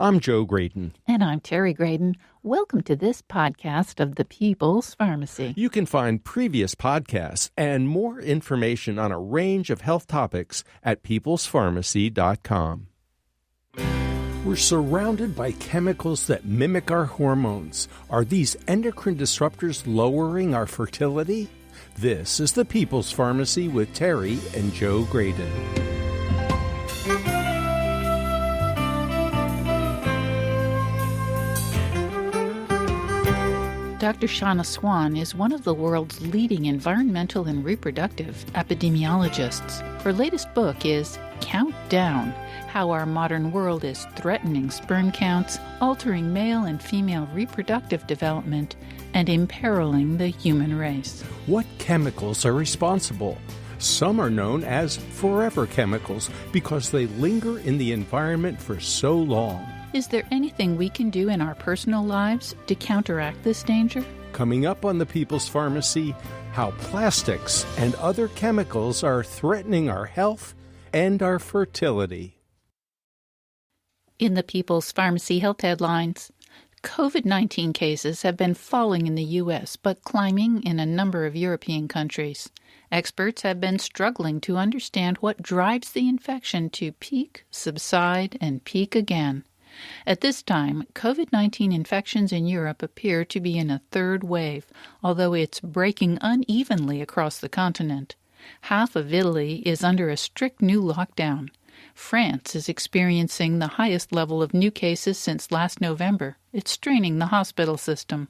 I'm Joe Graydon. And I'm Terry Graydon. Welcome to this podcast of the People's Pharmacy. You can find previous podcasts and more information on a range of health topics at peoplespharmacy.com. We're surrounded by chemicals that mimic our hormones. Are these endocrine disruptors lowering our fertility? This is the People's Pharmacy with Terry and Joe Graydon. Dr. Shauna Swan is one of the world's leading environmental and reproductive epidemiologists. Her latest book is Countdown: How Our Modern World is Threatening Sperm Counts, Altering Male and Female Reproductive Development, and Imperiling the Human Race. What chemicals are responsible? Some are known as forever chemicals because they linger in the environment for so long. Is there anything we can do in our personal lives to counteract this danger? Coming up on the People's Pharmacy, how plastics and other chemicals are threatening our health and our fertility. In the People's Pharmacy health headlines, COVID-19 cases have been falling in the U.S. but climbing in a number of European countries. Experts have been struggling to understand what drives the infection to peak, subside, and peak again. At this time, COVID-19 infections in Europe appear to be in a third wave, although it's breaking unevenly across the continent. Half of Italy is under a strict new lockdown. France is experiencing the highest level of new cases since last November. It's straining the hospital system.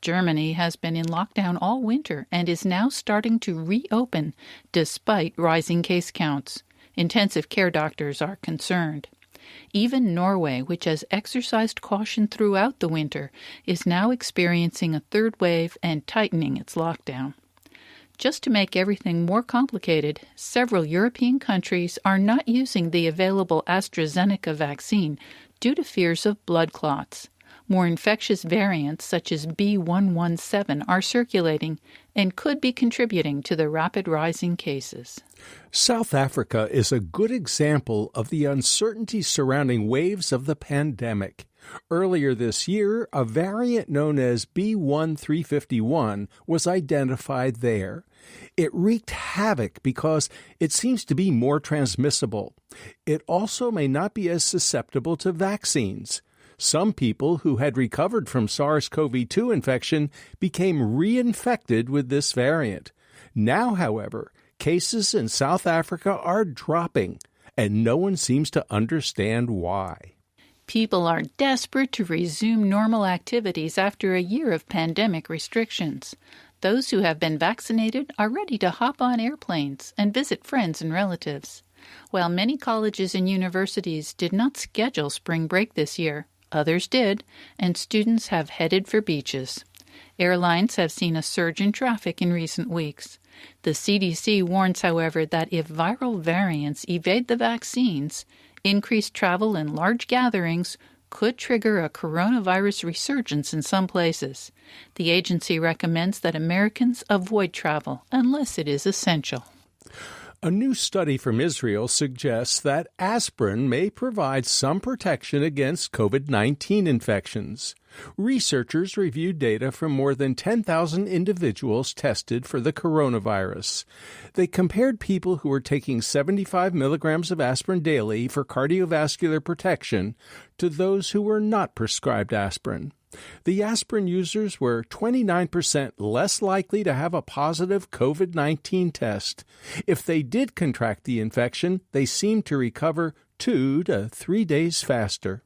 Germany has been in lockdown all winter and is now starting to reopen despite rising case counts. Intensive care doctors are concerned. Even Norway, which has exercised caution throughout the winter, is now experiencing a third wave and tightening its lockdown. Just to make everything more complicated, several European countries are not using the available AstraZeneca vaccine due to fears of blood clots. More infectious variants, such as B.1.1.7, are circulating and could be contributing to the rapid rise in cases. South Africa is a good example of the uncertainty surrounding waves of the pandemic. Earlier this year, a variant known as B.1.351 was identified there. It wreaked havoc because it seems to be more transmissible. It also may not be as susceptible to vaccines. Some people who had recovered from SARS-CoV-2 infection became reinfected with this variant. Now, however, cases in South Africa are dropping, and no one seems to understand why. People are desperate to resume normal activities after a year of pandemic restrictions. Those who have been vaccinated are ready to hop on airplanes and visit friends and relatives. While many colleges and universities did not schedule spring break this year, others did, and students have headed for beaches. Airlines have seen a surge in traffic in recent weeks. The CDC warns, however, that if viral variants evade the vaccines, increased travel and large gatherings could trigger a coronavirus resurgence in some places. The agency recommends that Americans avoid travel unless it is essential. A new study from Israel suggests that aspirin may provide some protection against COVID-19 infections. Researchers reviewed data from more than 10,000 individuals tested for the coronavirus. They compared people who were taking 75 milligrams of aspirin daily for cardiovascular protection to those who were not prescribed aspirin. The aspirin users were 29% less likely to have a positive COVID-19 test. If they did contract the infection, they seemed to recover 2 to 3 days faster.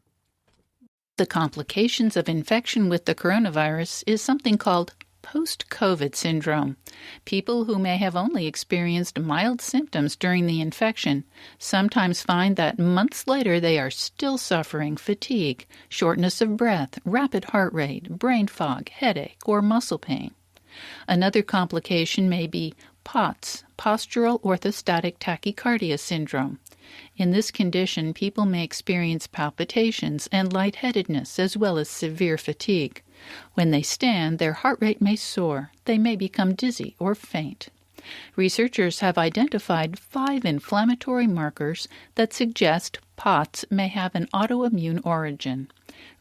The complications of infection with the coronavirus is something called post-COVID syndrome. People who may have only experienced mild symptoms during the infection sometimes find that months later they are still suffering fatigue, shortness of breath, rapid heart rate, brain fog, headache, or muscle pain. Another complication may be POTS, postural orthostatic tachycardia syndrome. In this condition, people may experience palpitations and lightheadedness as well as severe fatigue. When they stand, their heart rate may soar. They may become dizzy or faint. Researchers have identified 5 inflammatory markers that suggest POTS may have an autoimmune origin.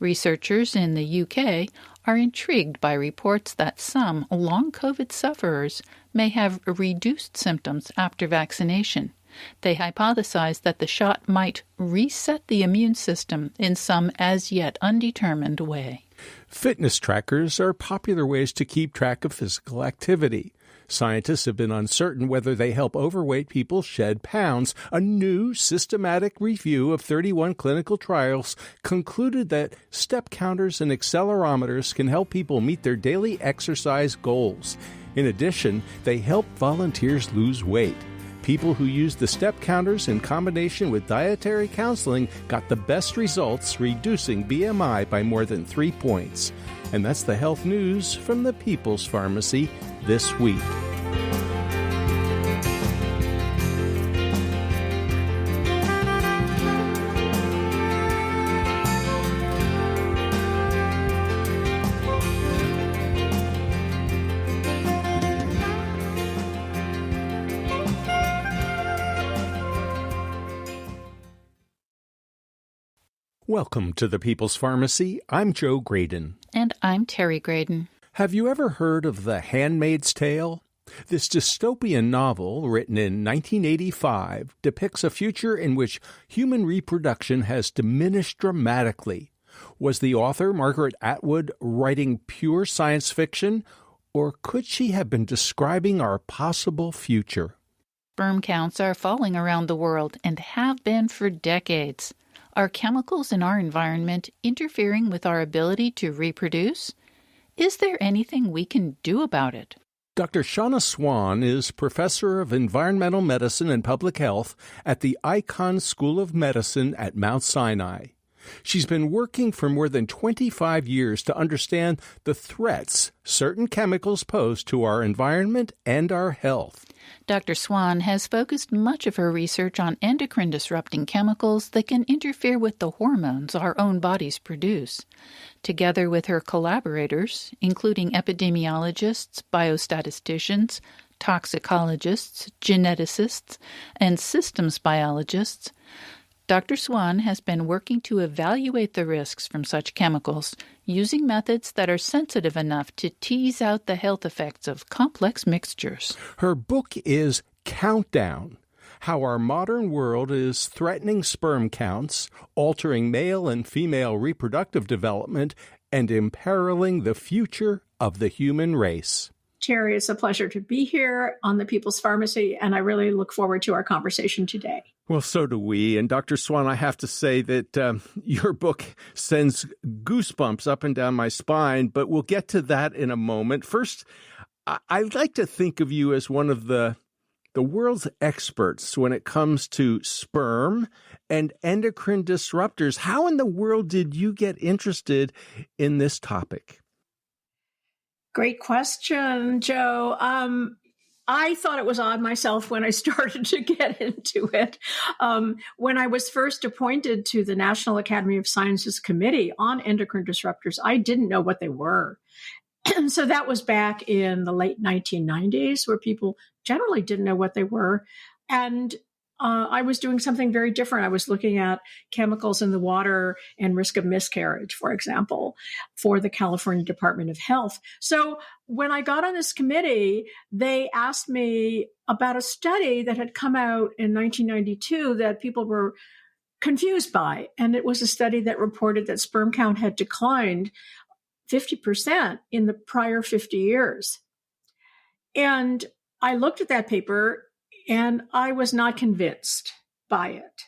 Researchers in the UK are intrigued by reports that some long COVID sufferers may have reduced symptoms after vaccination. They hypothesize that the shot might reset the immune system in some as yet undetermined way. Fitness trackers are popular ways to keep track of physical activity. Scientists have been uncertain whether they help overweight people shed pounds. A new systematic review of 31 clinical trials concluded that step counters and accelerometers can help people meet their daily exercise goals. In addition, they help volunteers lose weight. People who used the step counters in combination with dietary counseling got the best results, reducing BMI by more than 3 points. And that's the health news from the People's Pharmacy this week. Welcome to the People's Pharmacy. I'm Joe Graydon. And I'm Terry Graydon. Have you ever heard of The Handmaid's Tale? This dystopian novel, written in 1985, depicts a future in which human reproduction has diminished dramatically. Was the author, Margaret Atwood, writing pure science fiction, or could she have been describing our possible future? Sperm counts are falling around the world and have been for decades. Are chemicals in our environment interfering with our ability to reproduce? Is there anything we can do about it? Dr. Shauna Swan is professor of environmental medicine and public health at the Icahn School of Medicine at Mount Sinai. She's been working for more than 25 years to understand the threats certain chemicals pose to our environment and our health. Dr. Swan has focused much of her research on endocrine-disrupting chemicals that can interfere with the hormones our own bodies produce. Together with her collaborators, including epidemiologists, biostatisticians, toxicologists, geneticists, and systems biologists, Dr. Swan has been working to evaluate the risks from such chemicals using methods that are sensitive enough to tease out the health effects of complex mixtures. Her book is Countdown: How Our Modern World is Threatening Sperm Counts, Altering Male and Female Reproductive Development, and Imperiling the Future of the Human Race. Terry, it's a pleasure to be here on the People's Pharmacy, and I really look forward to our conversation today. Well, so do we. And Dr. Swan, I have to say that your book sends goosebumps up and down my spine, but we'll get to that in a moment. First, I like to think of you as one of the world's experts when it comes to sperm and endocrine disruptors. How in the world did you get interested in this topic? Great question, Joe. I thought it was odd myself when I started to get into it. When I was first appointed to the National Academy of Sciences Committee on Endocrine Disruptors, I didn't know what they were. And so that was back in the late 1990s, where people generally didn't know what they were. And I was doing something very different. I was looking at chemicals in the water and risk of miscarriage, for example, for the California Department of Health. So when I got on this committee, they asked me about a study that had come out in 1992 that people were confused by. And it was a study that reported that sperm count had declined 50% in the prior 50 years. And I looked at that paper and I was not convinced by it.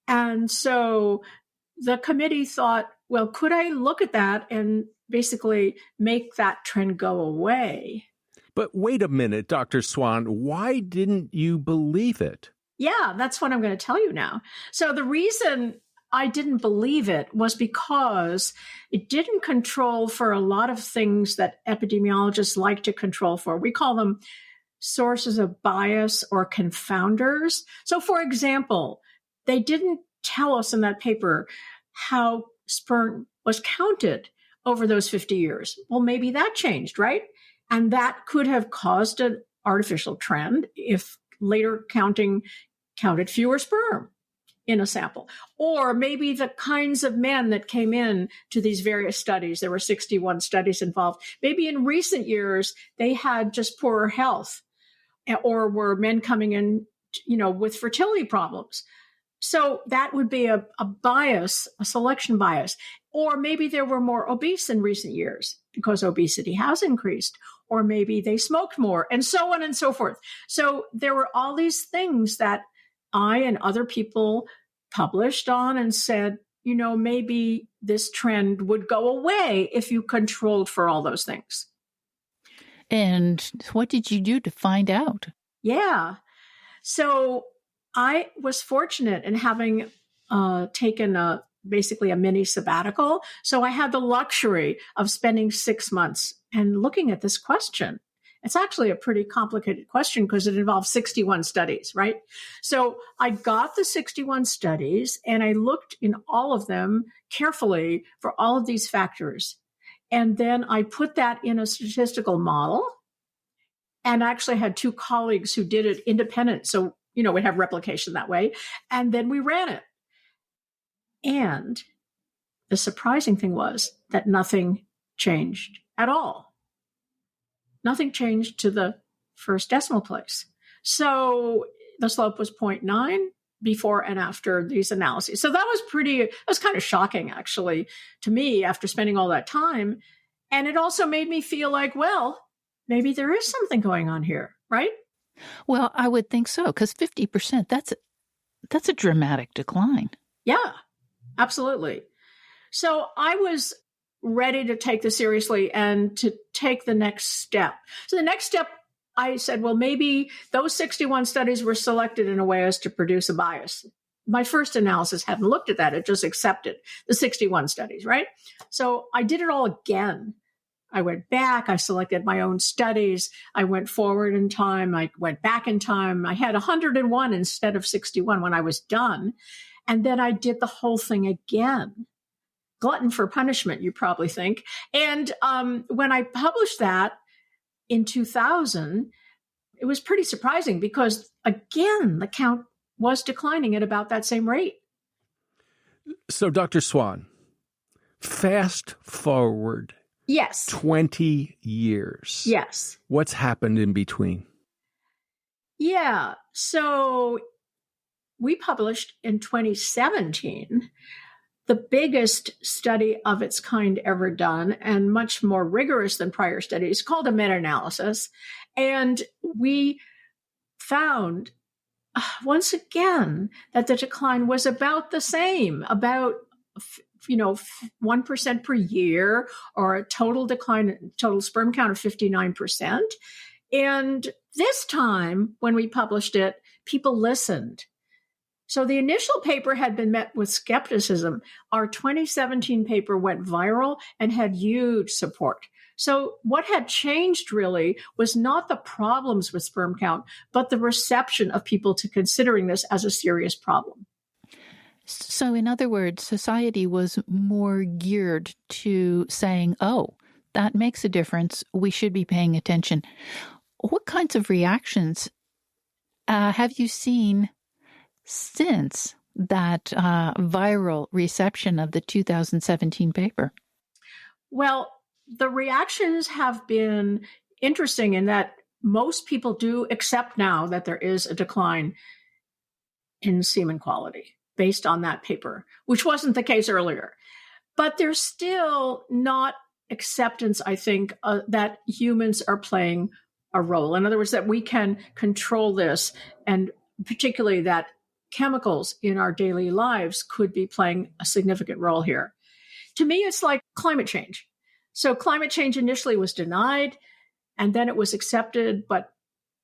And so the committee thought, well, could I look at that and basically make that trend go away? But wait a minute, Dr. Swan, why didn't you believe it? Yeah, that's what I'm going to tell you now. So the reason I didn't believe it was because it didn't control for a lot of things that epidemiologists like to control for. We call them sources of bias or confounders. So, for example, they didn't tell us in that paper how sperm was counted over those 50 years. Well, maybe that changed, right? And that could have caused an artificial trend if later counting counted fewer sperm. in a sample. Or maybe the kinds of men that came in to these various studies, there were 61 studies involved. Maybe in recent years, they had just poorer health, or were men coming in, with fertility problems. So that would be a bias, a selection bias. Or maybe there were more obese in recent years because obesity has increased. Or maybe they smoked more, and so on and so forth. So there were all these things that I and other people published on and said, maybe this trend would go away if you controlled for all those things. And what did you do to find out? Yeah. So I was fortunate in having taken basically a mini sabbatical. So I had the luxury of spending 6 months and looking at this question. It's actually a pretty complicated question because it involves 61 studies, right? So I got the 61 studies and I looked in all of them carefully for all of these factors. And then I put that in a statistical model and actually had 2 colleagues who did it independent. So, we'd have replication that way. And then we ran it. And the surprising thing was that nothing changed at all. Nothing changed to the first decimal place. So the slope was 0.9 before and after these analyses. So that was kind of shocking, actually, to me after spending all that time. And it also made me feel like, well, maybe there is something going on here, right? Well, I would think so, because 50%, that's a dramatic decline. Yeah, absolutely. So I was ready to take this seriously and to take the next step. So the next step, I said, well, maybe those 61 studies were selected in a way as to produce a bias. My first analysis hadn't looked at that. It just accepted the 61 studies, right? So I did it all again. I went back. I selected my own studies. I went forward in time. I went back in time. I had 101 instead of 61 when I was done. And then I did the whole thing again. Glutton for punishment, you probably think. And when I published that in 2000, it was pretty surprising because, again, the count was declining at about that same rate. So, Dr. Swan, fast forward. Yes. 20 years. Yes. What's happened in between? Yeah. So we published in 2017 the biggest study of its kind ever done and much more rigorous than prior studies, called a meta-analysis. And we found, once again, that the decline was about the same, about 1% per year, or a total decline, total sperm count of 59%. And this time, when we published it, people listened. So the initial paper had been met with skepticism. Our 2017 paper went viral and had huge support. So what had changed really was not the problems with sperm count, but the reception of people to considering this as a serious problem. So in other words, society was more geared to saying, oh, that makes a difference. We should be paying attention. What kinds of reactions have you seen since that viral reception of the 2017 paper? Well, the reactions have been interesting in that most people do accept now that there is a decline in semen quality based on that paper, which wasn't the case earlier. But there's still not acceptance, I think, that humans are playing a role. In other words, that we can control this, and particularly that chemicals in our daily lives could be playing a significant role here. To me, it's like climate change. So climate change initially was denied, and then it was accepted, but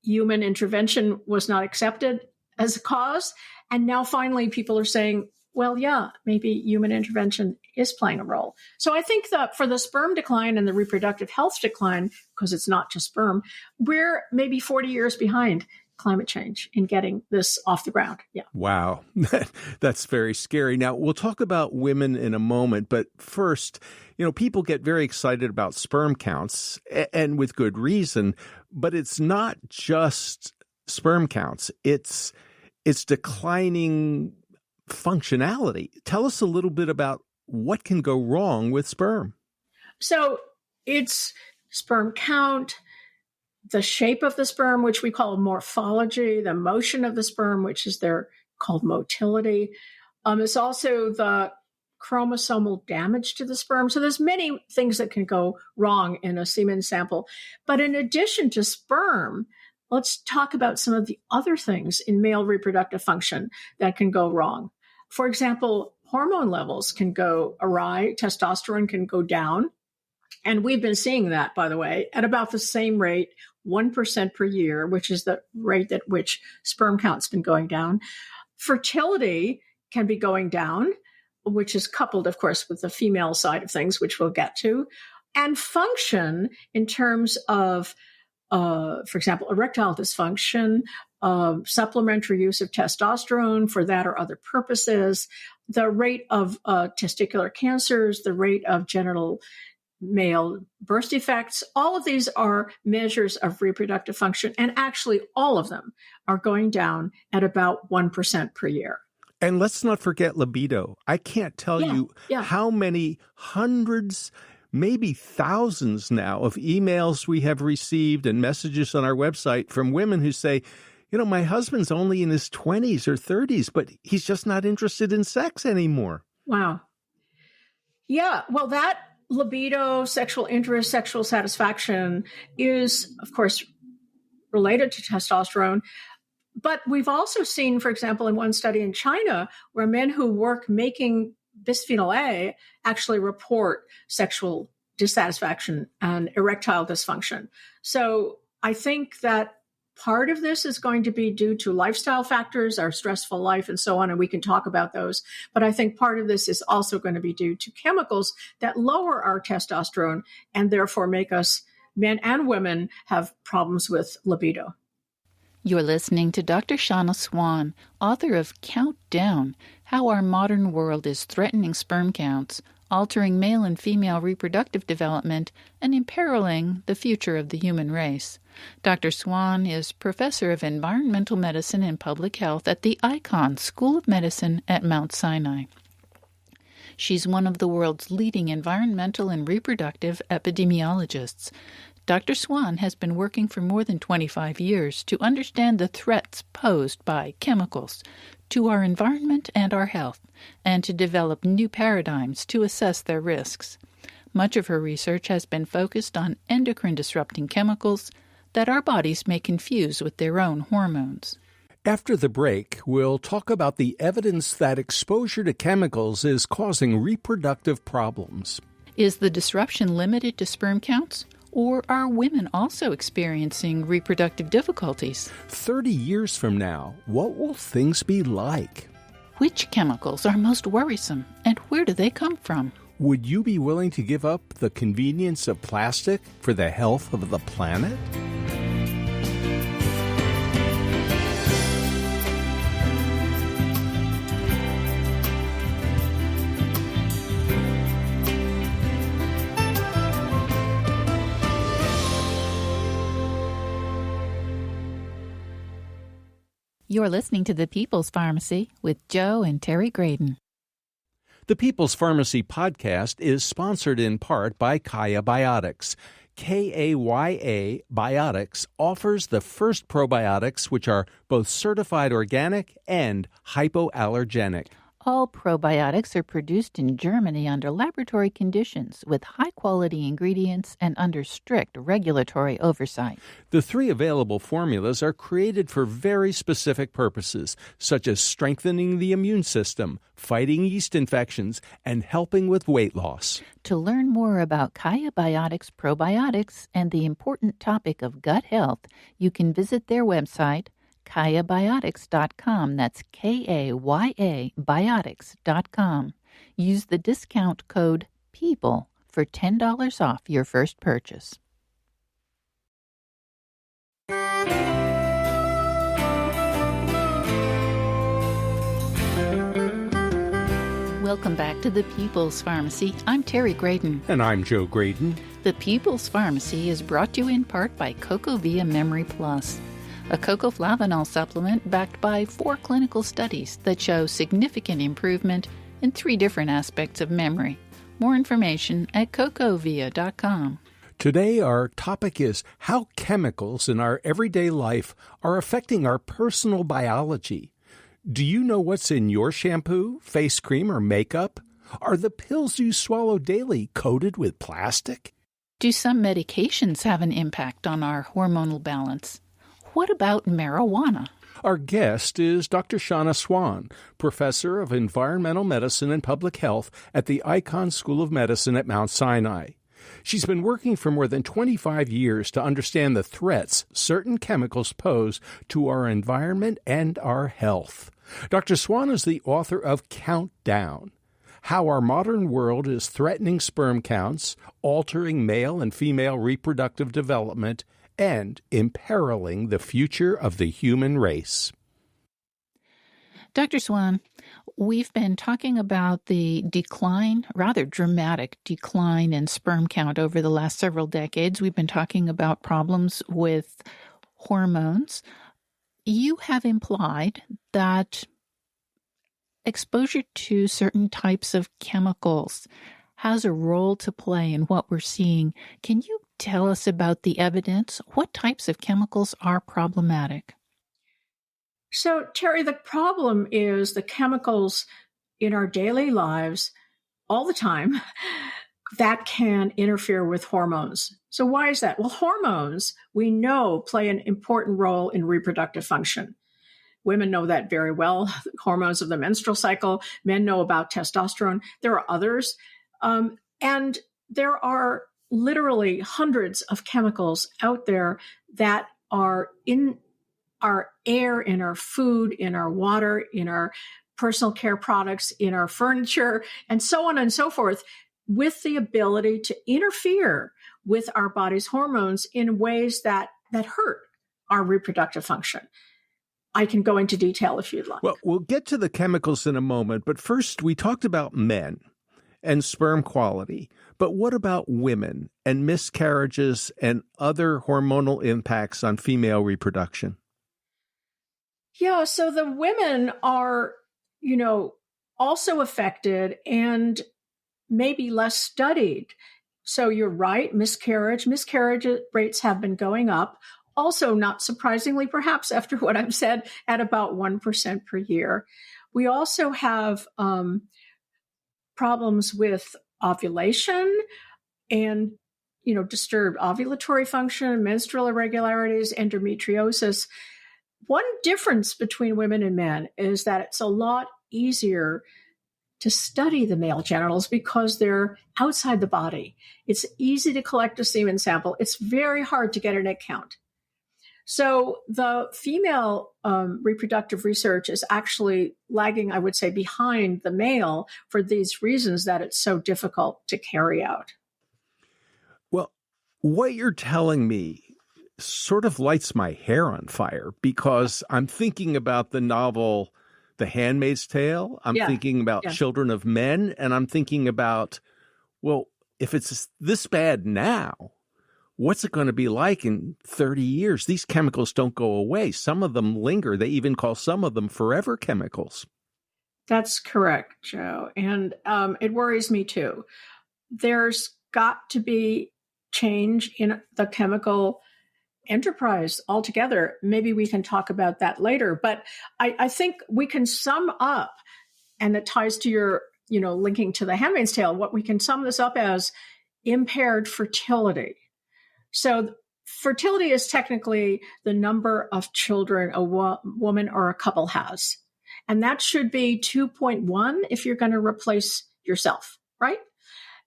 human intervention was not accepted as a cause. And now finally people are saying, well, yeah, maybe human intervention is playing a role. So I think that for the sperm decline and the reproductive health decline, because it's not just sperm, we're maybe 40 years behind climate change in getting this off the ground. Yeah. Wow. That's very scary. Now, we'll talk about women in a moment, but first, people get very excited about sperm counts, and with good reason, but it's not just sperm counts. It's declining functionality. Tell us a little bit about what can go wrong with sperm. So it's sperm count, the shape of the sperm, which we call morphology, the motion of the sperm, which is called motility. It's also the chromosomal damage to the sperm. So there's many things that can go wrong in a semen sample. But in addition to sperm, let's talk about some of the other things in male reproductive function that can go wrong. For example, hormone levels can go awry. Testosterone can go down. And we've been seeing that, by the way, at about the same rate, 1% per year, which is the rate at which sperm count's been going down. Fertility can be going down, which is coupled, of course, with the female side of things, which we'll get to. And function in terms of, for example, erectile dysfunction, supplementary use of testosterone for that or other purposes, the rate of testicular cancers, the rate of genital male birth defects. All of these are measures of reproductive function, and actually all of them are going down at about 1% per year. And let's not forget libido. I can't tell you how many hundreds, maybe thousands now of emails we have received and messages on our website from women who say, my husband's only in his 20s or 30s, but he's just not interested in sex anymore. Wow. Yeah, well, that libido, sexual interest, sexual satisfaction is, of course, related to testosterone. But we've also seen, for example, in one study in China, where men who work making bisphenol A actually report sexual dissatisfaction and erectile dysfunction. So I think that part of this is going to be due to lifestyle factors, our stressful life and so on, and we can talk about those. But I think part of this is also going to be due to chemicals that lower our testosterone and therefore make us, men and women, have problems with libido. You're listening to Dr. Shauna Swan, author of Countdown, How Our Modern World is Threatening Sperm Counts, Altering Male and Female Reproductive Development, and Imperiling the Future of the Human Race. Dr. Swan is Professor of Environmental Medicine and Public Health at the Icahn School of Medicine at Mount Sinai. She's one of the world's leading environmental and reproductive epidemiologists. Dr. Swan has been working for more than 25 years to understand the threats posed by chemicals to our environment and our health, and to develop new paradigms to assess their risks. Much of her research has been focused on endocrine-disrupting chemicals that our bodies may confuse with their own hormones. After the break, we'll talk about the evidence that exposure to chemicals is causing reproductive problems. Is the disruption limited to sperm counts? Or are women also experiencing reproductive difficulties? 30 years from now, what will things be like? Which chemicals are most worrisome, and where do they come from? Would you be willing to give up the convenience of plastic for the health of the planet? You're listening to The People's Pharmacy with Joe and Terry Graydon. The People's Pharmacy podcast is sponsored in part by Kaya Biotics. Kaya Biotics offers the first probiotics which are both certified organic and hypoallergenic. All probiotics are produced in Germany under laboratory conditions with high-quality ingredients and under strict regulatory oversight. The 3 available formulas are created for very specific purposes, such as strengthening the immune system, fighting yeast infections, and helping with weight loss. To learn more about Kaya Biotics probiotics and the important topic of gut health, you can visit their website, KayaBiotics.com. That's Kaya Biotics.com. Use the discount code PEOPLE for $10 off your first purchase. Welcome back to The People's Pharmacy. I'm Terry Graydon. And I'm Joe Graydon. The People's Pharmacy is brought to you in part by CocoVia Memory Plus. a cocoflavanol supplement backed by 4 clinical studies that show significant improvement in 3 different aspects of memory. More information at cocovia.com. Today, our topic is how chemicals in our everyday life are affecting our personal biology. Do you know what's in your shampoo, face cream, or makeup? Are the pills you swallow daily coated with plastic? Do some medications have an impact on our hormonal balance? What about marijuana? Our guest is Dr. Shauna Swan, professor of environmental medicine and public health at the Icahn School of Medicine at Mount Sinai. She's been working for more than 25 years to understand the threats certain chemicals pose to our environment and our health. Dr. Swan is the author of Countdown: How Our Modern World is Threatening Sperm Counts, Altering Male and Female Reproductive Development, and Imperiling the Future of the Human Race. Dr. Swan, we've been talking about the decline, rather dramatic decline in sperm count over the last several decades. We've been talking about problems with hormones. You have implied that exposure to certain types of chemicals has a role to play in what we're seeing. Can you tell us about the evidence? What types of chemicals are problematic? So, Terry, the problem is the chemicals in our daily lives all the time that can interfere with hormones. So why is that? Well, hormones, we know, play an important role in reproductive function. Women know that very well. Hormones of the menstrual cycle. Men know about testosterone. There are others. And there are literally hundreds of chemicals out there that are in our air, in our food, in our water, in our personal care products, in our furniture, and so on and so forth, with the ability to interfere with our body's hormones in ways that hurt our reproductive function. I can go into detail if you'd like. Well, we'll get to the chemicals in a moment, but first we talked about men and sperm quality. But what about women and miscarriages and other hormonal impacts on female reproduction? Yeah, so the women are, also affected and maybe less studied. So you're right, miscarriage rates have been going up. Also, not surprisingly, perhaps after what I've said, at about 1% per year. We also have problems with ovulation and, disturbed ovulatory function, menstrual irregularities, endometriosis. One difference between women and men is that it's a lot easier to study the male genitals because they're outside the body. It's easy to collect a semen sample. It's very hard to get an egg count. So the female reproductive research is actually lagging, I would say, behind the male for these reasons that it's so difficult to carry out. Well, what you're telling me sort of lights my hair on fire because I'm thinking about the novel The Handmaid's Tale. I'm thinking about Children of Men, and I'm thinking about, well, if it's this bad now, what's it going to be like in 30 years? These chemicals don't go away. Some of them linger. They even call some of them forever chemicals. That's correct, Joe. And it worries me too. There's got to be change in the chemical enterprise altogether. Maybe we can talk about that later. But I think we can sum up, and it ties to your, linking to The Handmaid's Tale, what we can sum this up as impaired fertility. So fertility is technically the number of children a woman or a couple has. And that should be 2.1 if you're going to replace yourself, right?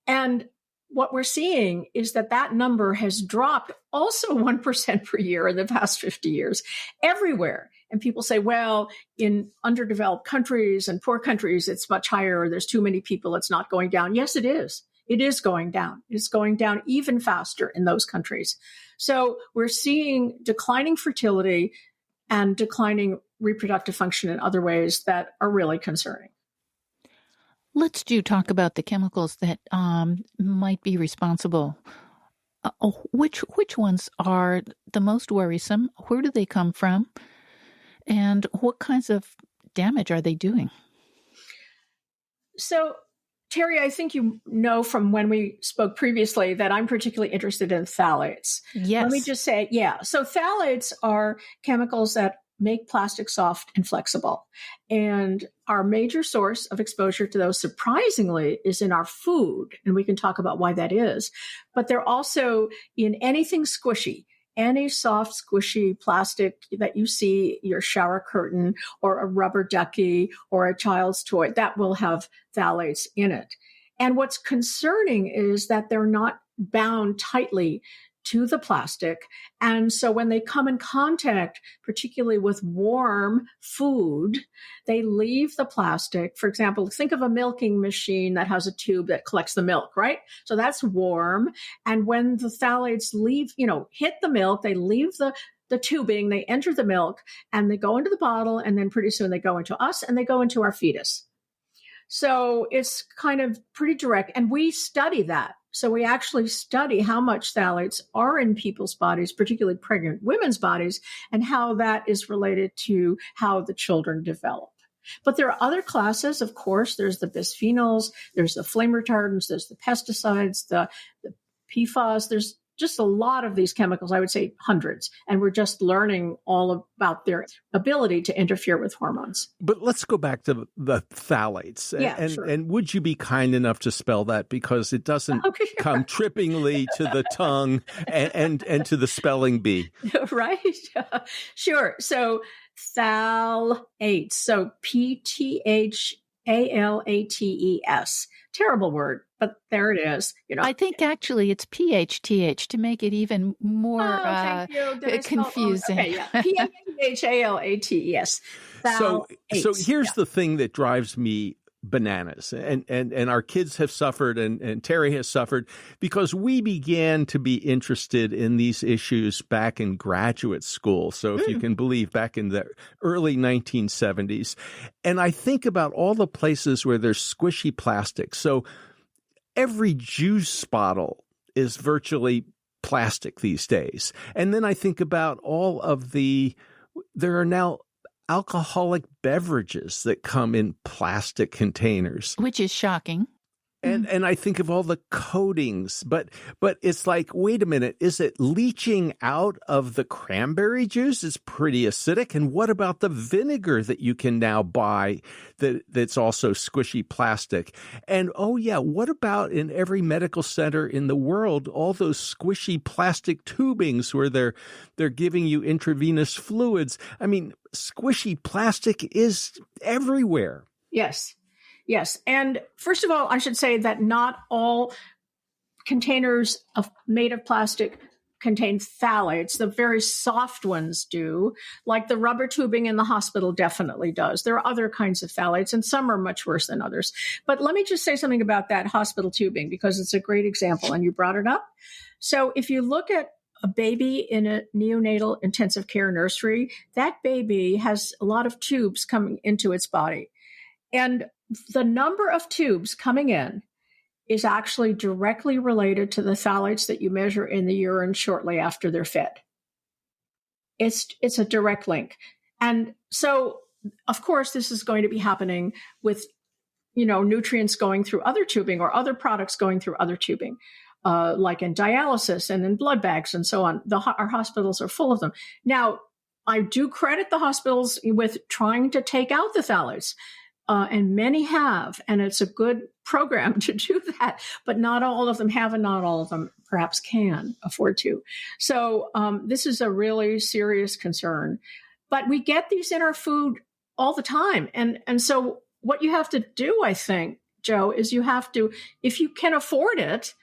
And what we're seeing is that number has dropped also 1% per year in the past 50 years everywhere. And people say, well, in underdeveloped countries and poor countries, it's much higher. There's too many people. It's not going down. Yes, it is. It is going down. It's going down even faster in those countries. So we're seeing declining fertility and declining reproductive function in other ways that are really concerning. Let's talk about the chemicals that might be responsible Which ones are the most worrisome? Where do they come from? And what kinds of damage are they doing? So, Terry, I think you know from when we spoke previously that I'm particularly interested in phthalates. Yes. Let me just say, so phthalates are chemicals that make plastic soft and flexible. And our major source of exposure to those, surprisingly, is in our food. And we can talk about why that is. But they're also in anything squishy. Any soft, squishy plastic that you see, your shower curtain or a rubber ducky or a child's toy, that will have phthalates in it. And what's concerning is that they're not bound tightly to the plastic. And so when they come in contact, particularly with warm food, they leave the plastic. For example, think of a milking machine that has a tube that collects the milk, right? So that's warm. And when the phthalates leave, hit the milk, they leave the tubing, they enter the milk, and they go into the bottle, and then pretty soon they go into us and they go into our fetus. So it's kind of pretty direct. And we study that. So we actually study how much phthalates are in people's bodies, particularly pregnant women's bodies, and how that is related to how the children develop. But there are other classes, of course. There's the bisphenols, there's the flame retardants, there's the pesticides, the PFAS. There's just a lot of these chemicals, I would say hundreds. And we're just learning all about their ability to interfere with hormones. But let's go back to the phthalates. Sure. And would you be kind enough to spell that? Because it doesn't come trippingly to the tongue and to the spelling bee. Right? Sure. So phthalates. So PTHALATES. Terrible word, but there it is. I think actually it's PHTH to make it even more confusing. PHTHALATES. So here's the thing that drives me bananas, and our kids have suffered, and Terry has suffered, because we began to be interested in these issues back in graduate school. So if you can believe, back in the early 1970s. And I think about all the places where there's squishy plastic. So every juice bottle is virtually plastic these days. And then I think about there are now alcoholic beverages that come in plastic containers, which is shocking. And I think of all the coatings, but it's like, wait a minute, is it leaching out of the cranberry juice? It's pretty acidic. And what about the vinegar that you can now buy that's also squishy plastic? And what about in every medical center in the world, all those squishy plastic tubings where they're giving you intravenous fluids? I mean, squishy plastic is everywhere. Yes. And first of all, I should say that not all containers made of plastic contain phthalates. The very soft ones do, like the rubber tubing in the hospital definitely does. There are other kinds of phthalates, and some are much worse than others. But let me just say something about that hospital tubing, because it's a great example, and you brought it up. So if you look at a baby in a neonatal intensive care nursery, that baby has a lot of tubes coming into its body. And the number of tubes coming in is actually directly related to the phthalates that you measure in the urine shortly after they're fed. It's a direct link. And so, of course, this is going to be happening with, nutrients going through other tubing or other products going through other tubing, like in dialysis and in blood bags and so on. Our hospitals are full of them. Now, I do credit the hospitals with trying to take out the phthalates. And many have, and it's a good program to do that, but not all of them have, and not all of them perhaps can afford to. So this is a really serious concern. But we get these in our food all the time. And so what you have to do, I think, Joe, is you have to, if you can afford it,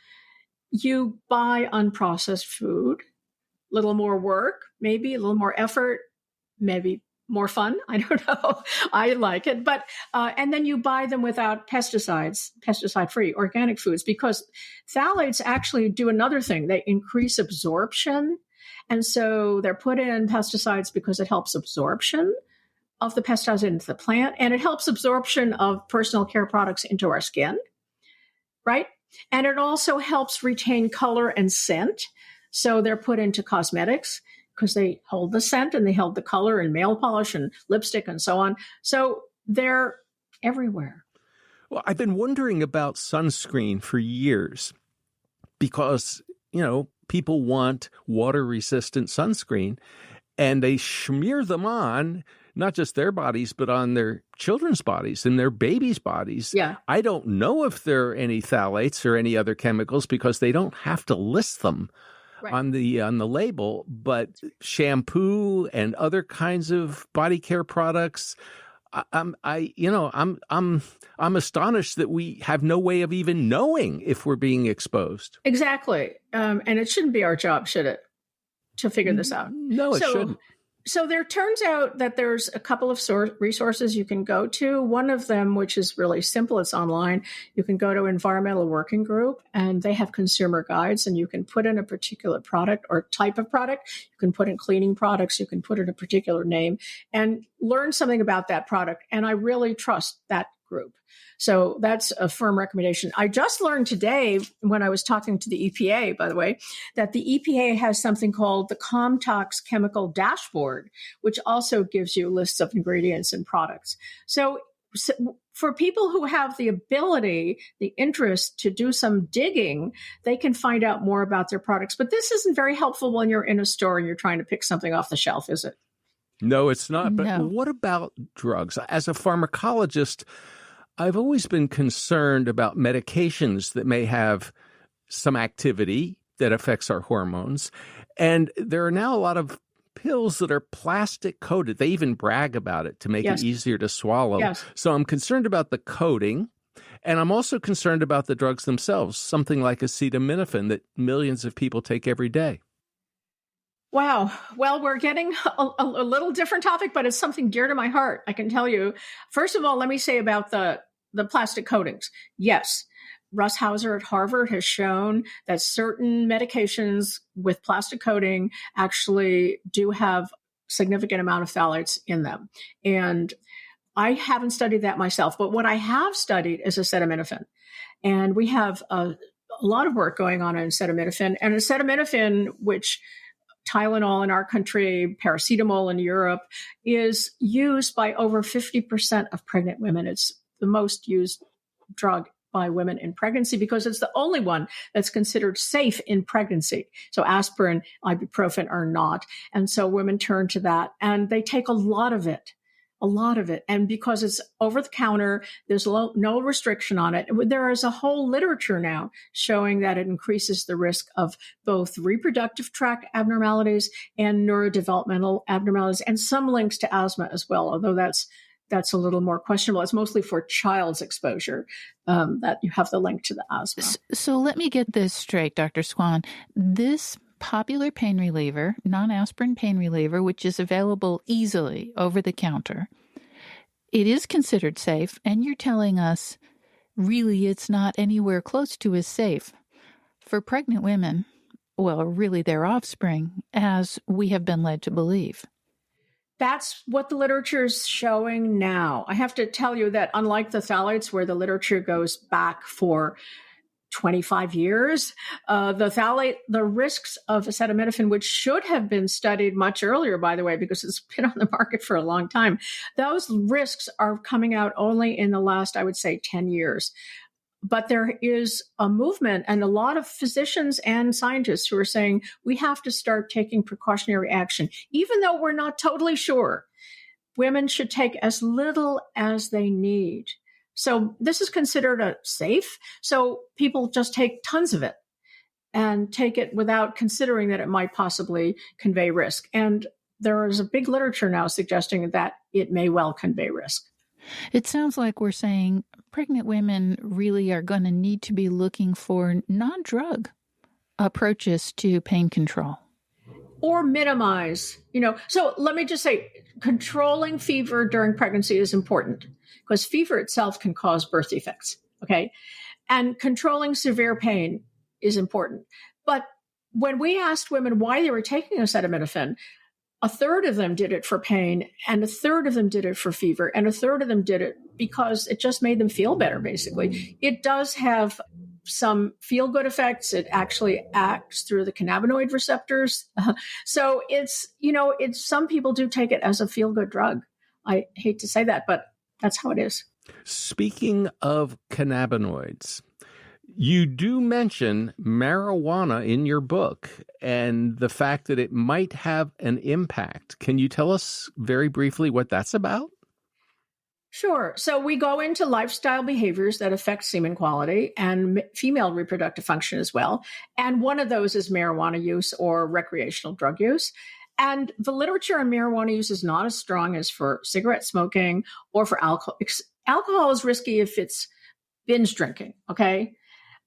you buy unprocessed food, a little more work, maybe a little more effort, maybe more fun. I don't know. I like it. But, and then you buy them without pesticides, pesticide-free organic foods, because phthalates actually do another thing. They increase absorption. And so they're put in pesticides because it helps absorption of the pesticides into the plant, and it helps absorption of personal care products into our skin, right? And it also helps retain color and scent. So they're put into cosmetics because they hold the scent and they hold the color in nail polish and lipstick and so on. So they're everywhere. Well, I've been wondering about sunscreen for years because, people want water-resistant sunscreen, and they smear them on not just their bodies, but on their children's bodies and their babies' bodies. Yeah. I don't know if there are any phthalates or any other chemicals because they don't have to list them on the label, but shampoo and other kinds of body care products. I'm astonished that we have no way of even knowing if we're being exposed. Exactly. And it shouldn't be our job, should it, to figure this out? No, it shouldn't. So there turns out that there's a couple of resources you can go to. One of them, which is really simple, it's online. You can go to Environmental Working Group, and they have consumer guides, and you can put in a particular product or type of product. You can put in cleaning products. You can put in a particular name and learn something about that product. And I really trust that group. So that's a firm recommendation. I just learned today when I was talking to the EPA, by the way, that the EPA has something called the Comtox Chemical Dashboard, which also gives you lists of ingredients and products. So for people who have the ability, the interest to do some digging, they can find out more about their products. But this isn't very helpful when you're in a store and you're trying to pick something off the shelf, is it? No, it's not. But No. What about drugs? As a pharmacologist, I've always been concerned about medications that may have some activity that affects our hormones. And there are now a lot of pills that are plastic coated. They even brag about it to make it easier to swallow. Yes. So I'm concerned about the coating. And I'm also concerned about the drugs themselves, something like acetaminophen that millions of people take every day. Wow. Well, we're getting a little different topic, but it's something dear to my heart, I can tell you. First of all, let me say about the plastic coatings. Yes, Russ Hauser at Harvard has shown that certain medications with plastic coating actually do have significant amount of phthalates in them. And I haven't studied that myself, but what I have studied is acetaminophen. And we have a lot of work going on acetaminophen. And acetaminophen, which Tylenol in our country, paracetamol in Europe, is used by over 50% of pregnant women. It's the most used drug by women in pregnancy because it's the only one that's considered safe in pregnancy. So aspirin, ibuprofen are not. And so women turn to that and they take a lot of it. And because it's over the counter, there's no restriction on it. There is a whole literature now showing that it increases the risk of both reproductive tract abnormalities and neurodevelopmental abnormalities, and some links to asthma as well, although that's a little more questionable. It's mostly for child's exposure that you have the link to the asthma. So let me get this straight, Dr. Swan. This popular pain reliever, non-aspirin pain reliever, which is available easily over the counter, it is considered safe, and you're telling us really it's not anywhere close to as safe for pregnant women, well, really their offspring, as we have been led to believe. That's what the literature is showing now. I have to tell you that unlike the phthalates, where the literature goes back for 25 years, the risks of acetaminophen, which should have been studied much earlier, by the way, because it's been on the market for a long time, those risks are coming out only in the last, I would say, 10 years. But there is a movement and a lot of physicians and scientists who are saying we have to start taking precautionary action. Even though we're not totally sure, women should take as little as they need. So this is considered safe. So people just take tons of it and take it without considering that it might possibly convey risk. And there is a big literature now suggesting that it may well convey risk. It sounds like we're saying pregnant women really are going to need to be looking for non-drug approaches to pain control. Or minimize, So let me just say, controlling fever during pregnancy is important because fever itself can cause birth defects, okay? And controlling severe pain is important. But when we asked women why they were taking acetaminophen, a third of them did it for pain, and a third of them did it for fever, and a third of them did it because it just made them feel better, basically. It does have some feel-good effects. It actually acts through the cannabinoid receptors. So it's some people do take it as a feel-good drug. I hate to say that, but that's how it is. Speaking of cannabinoids, you do mention marijuana in your book and the fact that it might have an impact. Can you tell us very briefly what that's about? Sure. So we go into lifestyle behaviors that affect semen quality and female reproductive function as well. And one of those is marijuana use or recreational drug use. And the literature on marijuana use is not as strong as for cigarette smoking or for alcohol. Alcohol is risky if it's binge drinking, okay?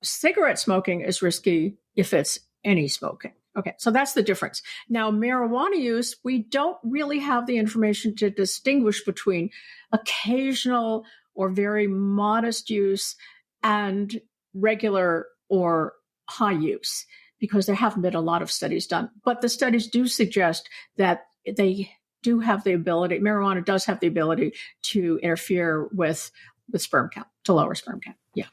Cigarette smoking is risky if it's any smoking. Okay, so that's the difference. Now, marijuana use, we don't really have the information to distinguish between occasional or very modest use and regular or high use, because there haven't been a lot of studies done. But the studies do suggest that they do have the ability, marijuana does have the ability to interfere with sperm count, to lower sperm count. Yeah.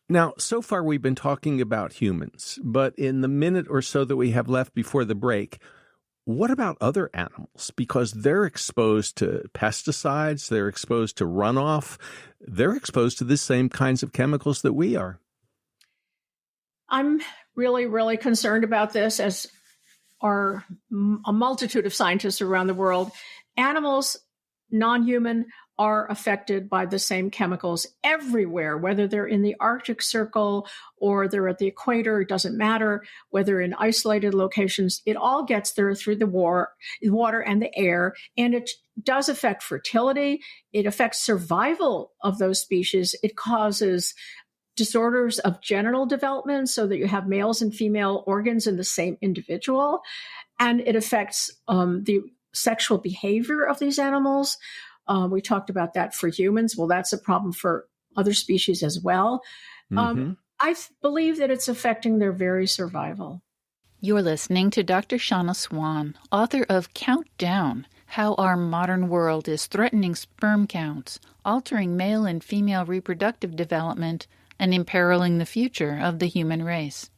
Now, so far we've been talking about humans, but in the minute or so that we have left before the break, what about other animals? Because they're exposed to pesticides, they're exposed to runoff, they're exposed to the same kinds of chemicals that we are. I'm really, really concerned about this, as are a multitude of scientists around the world. Animals, non-human, are affected by the same chemicals everywhere, whether they're in the Arctic Circle or they're at the equator. It doesn't matter whether in isolated locations. It all gets there through the water and the air, and it does affect fertility. It affects survival of those species. It causes disorders of genital development so that you have males and female organs in the same individual, and it affects the sexual behavior of these animals. We talked about that for humans. Well, that's a problem for other species as well. I believe that it's affecting their very survival. You're listening to Dr. Shauna Swan, author of Countdown, How Our Modern World is Threatening Sperm Counts, Altering Male and Female Reproductive Development, and Imperiling the Future of the Human Race.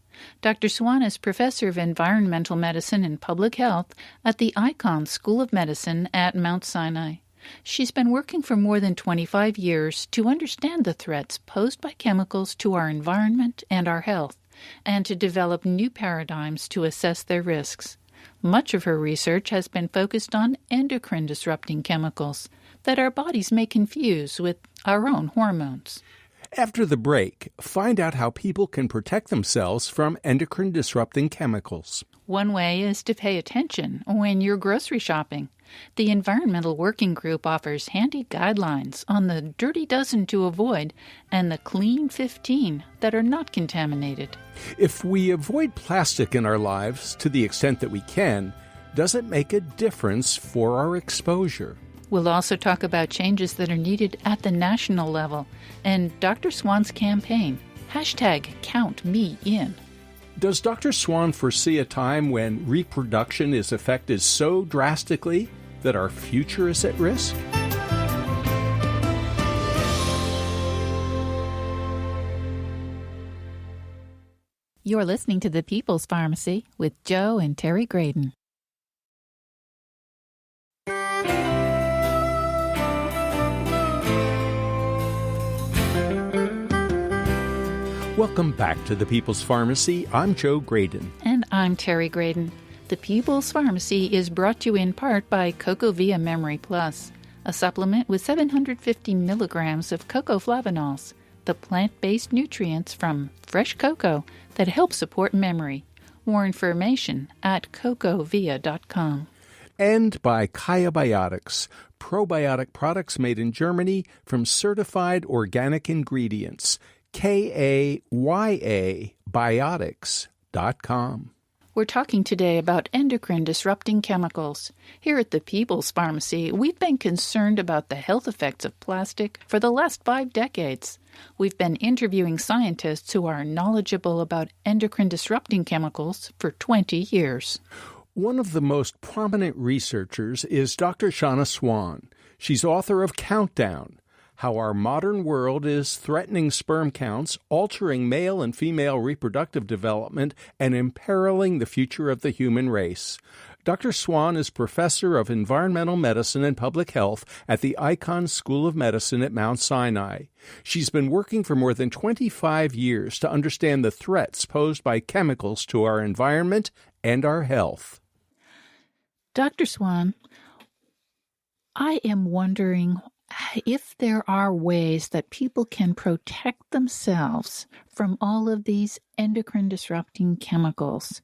Dr. Swan is professor of environmental medicine and public health at the Icahn School of Medicine at Mount Sinai. She's been working for more than 25 years to understand the threats posed by chemicals to our environment and our health, and to develop new paradigms to assess their risks. Much of her research has been focused on endocrine-disrupting chemicals that our bodies may confuse with our own hormones. After the break, find out how people can protect themselves from endocrine-disrupting chemicals. One way is to pay attention when you're grocery shopping. The Environmental Working Group offers handy guidelines on the dirty dozen to avoid and the clean 15 that are not contaminated. If we avoid plastic in our lives to the extent that we can, does it make a difference for our exposure? We'll also talk about changes that are needed at the national level and Dr. Swan's campaign, #CountMeIn. Does Dr. Swan foresee a time when reproduction is affected so drastically that our future is at risk? You're listening to The People's Pharmacy with Joe and Terry Graydon. Welcome back to The People's Pharmacy. I'm Joe Graydon. And I'm Terry Graydon. The People's Pharmacy is brought to you in part by CocoVia Memory Plus, a supplement with 750 milligrams of cocoflavanols, the plant-based nutrients from fresh cocoa that help support memory. More information at cocovia.com. And by Kaya Biotics, probiotic products made in Germany from certified organic ingredients. KAYA Biotics.com. We're talking today about endocrine-disrupting chemicals. Here at the People's Pharmacy, we've been concerned about the health effects of plastic for the last 5 decades. We've been interviewing scientists who are knowledgeable about endocrine-disrupting chemicals for 20 years. One of the most prominent researchers is Dr. Shauna Swan. She's author of Countdown, how our modern world is threatening sperm counts, altering male and female reproductive development, and imperiling the future of the human race. Dr. Swan is professor of environmental medicine and public health at the Icahn School of Medicine at Mount Sinai. She's been working for more than 25 years to understand the threats posed by chemicals to our environment and our health. Dr. Swan, I am wondering if there are ways that people can protect themselves from all of these endocrine disrupting chemicals.